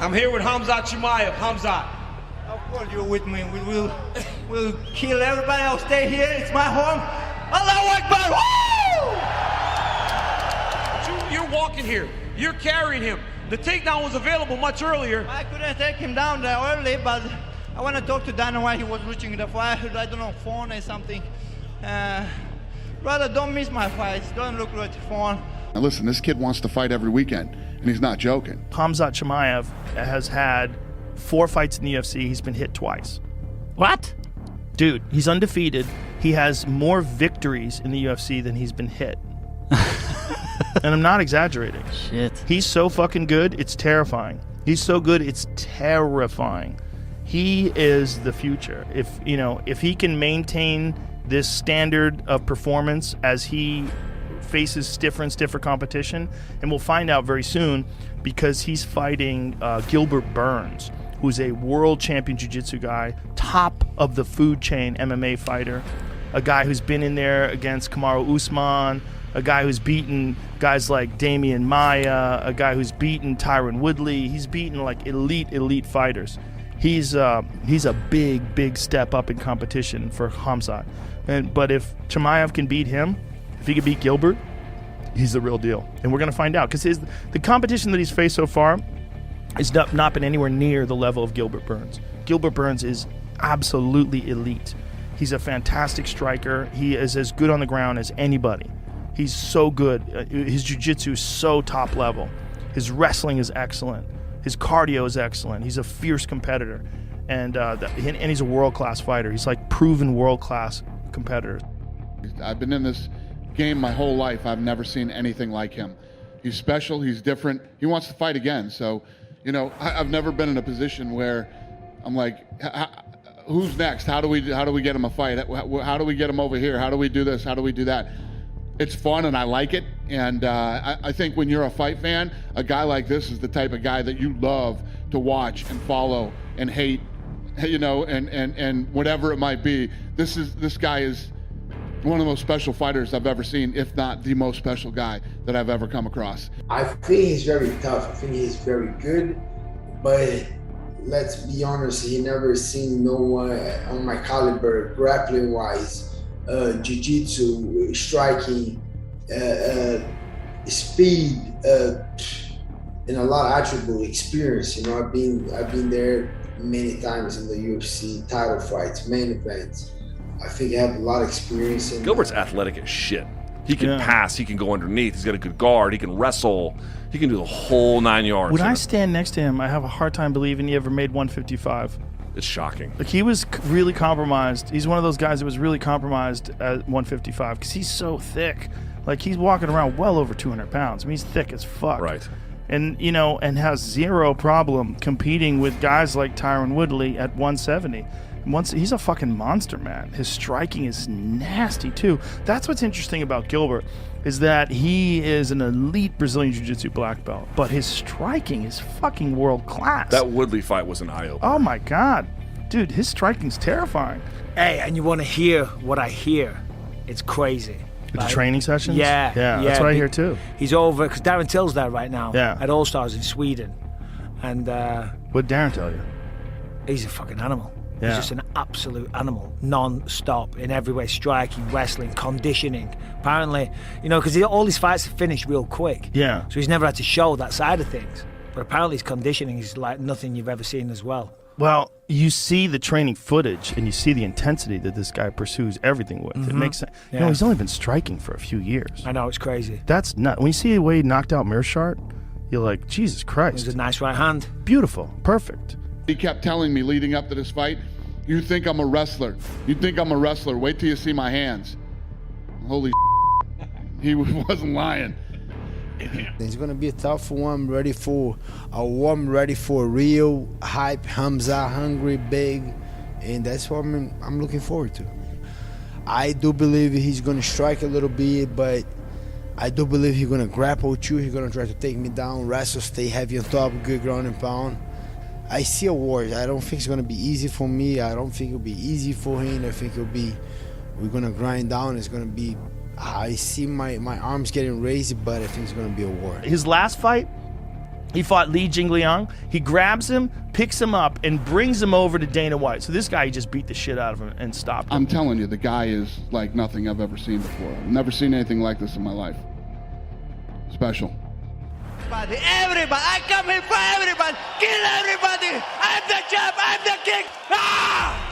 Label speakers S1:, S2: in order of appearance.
S1: I'm here with KHAMZAT CHIMAEV. KHAMZAT.
S2: Of course you're with me. We'll kill everybody. I'll stay here. It's my home. Allahu Akbar! Woo!
S1: You're walking here. You're carrying him. The takedown was available much earlier.
S2: I couldn't take him down there early, but I want to talk to Dana while he was reaching the fire. I don't know, phone or something. Brother, don't miss my fights. Don't look at the phone.
S3: Now listen, this kid wants to fight every weekend, and he's not joking.
S4: KHAMZAT CHIMAEV has had 4 fights in the UFC. He's been hit twice.
S5: What?
S4: Dude, he's undefeated. He has more victories in the UFC than he's been hit. And I'm not exaggerating.
S5: Shit.
S4: He's so fucking good, it's terrifying. He's so good, it's terrifying. He is the future. If he can maintain this standard of performance as he faces stiffer and stiffer competition, and we'll find out very soon because he's fighting Gilbert Burns, who's a world champion jiu-jitsu guy, top of the food chain MMA fighter, a guy who's been in there against Kamaru Usman, a guy who's beaten guys like Damian Maia, a guy who's beaten Tyron Woodley. He's beaten like elite fighters. He's a big step up in competition for KHAMZAT. But if Chimaev can beat him, if he can beat Gilbert, he's the real deal. And we're going to find out because the competition that he's faced so far has not been anywhere near the level of Gilbert Burns. Gilbert Burns is absolutely elite. He's a fantastic striker. He is as good on the ground as anybody. He's so good. His jiu-jitsu is so top level. His wrestling is excellent. His cardio is excellent. He's a fierce competitor. And he's a world-class fighter. He's like proven world-class competitor.
S3: I've been in this game my whole life. I've never seen anything like him. He's special. He's different. He wants to fight again. So, I've never been in a position where I'm like, who's next? How do we get him a fight? How do we get him over here? How do we do this? How do we do that? It's fun and I like it. And I think when you're a fight fan, a guy like this is the type of guy that you love to watch and follow and hate, and whatever it might be. This guy is one of the most special fighters I've ever seen, if not the most special guy that I've ever come across.
S6: I think he's very tough. I think he's very good, but let's be honest, he never seen no one on my caliber, grappling wise, jiu-jitsu, striking, speed, and a lot of attribute experience. I've been there many times in the UFC, title fights, main events. I think I have a lot of experience.
S7: Gilbert's athletic as shit. He can pass, he can go underneath, he's got a good guard, he can wrestle, he can do the whole 9 yards.
S4: When I stand next to him, I have a hard time believing he ever made 155.
S7: It's shocking.
S4: Like, he was really compromised. He's one of those guys that was really compromised at 155 because he's so thick. Like, he's walking around well over 200 pounds. I mean, he's thick as fuck.
S7: Right.
S4: And, and has zero problem competing with guys like Tyron Woodley at 170. He's a fucking monster, man. His striking is nasty, too. That's what's interesting about Gilbert, is that he is an elite Brazilian Jiu-Jitsu black belt, but his striking is fucking world class.
S7: That Woodley fight was an eye-opener.
S4: Oh, my God. Dude, his striking's terrifying.
S5: Hey, and you want to hear what I hear? It's crazy.
S4: The training sessions?
S5: Yeah.
S4: That's what I hear, too.
S5: He's over, because Darren Till's there right now.
S4: Yeah.
S5: At All-Stars in Sweden. And
S4: what'd Darren tell you?
S5: He's a fucking animal.
S4: Yeah.
S5: He's just an absolute animal, non-stop in every way, striking, wrestling, conditioning. Apparently, because all his fights are finished real quick.
S4: Yeah.
S5: So he's never had to show that side of things. But apparently his conditioning is like nothing you've ever seen as well.
S4: Well, you see the training footage and you see the intensity that this guy pursues everything with. It makes sense.
S5: Yeah.
S4: He's only been striking for a few years.
S5: I know, it's crazy.
S4: That's nuts. When you see the way he knocked out Mearshart, you're like, Jesus Christ.
S5: It was a nice right hand.
S4: Beautiful. Perfect.
S3: He kept telling me leading up to this fight, you think I'm a wrestler. You think I'm a wrestler. Wait till you see my hands. Holy he wasn't lying.
S6: It's gonna be a tough one. Ready for a real hype, KHAMZAT, hungry, big, and that's what I'm looking forward to. I do believe he's gonna strike a little bit, but I do believe he's gonna grapple too. He's gonna try to take me down, wrestle, stay heavy on top, good ground and pound. I see a war. I don't think it's gonna be easy for me. I don't think it'll be easy for him. I think we're gonna grind down. It's gonna be. I see my arms getting raised, but I think it's gonna be a war.
S4: His last fight, He fought Li Jingliang. He grabs him, picks him up, and brings him over to Dana White. So this guy, he just beat the shit out of him and stopped him.
S3: I'm telling you, the guy is like nothing I've ever seen before. I've never seen anything like this in my life. Special.
S2: Everybody, I come here for everybody. Kill everybody. I'm the champ. I'm the king. Ah!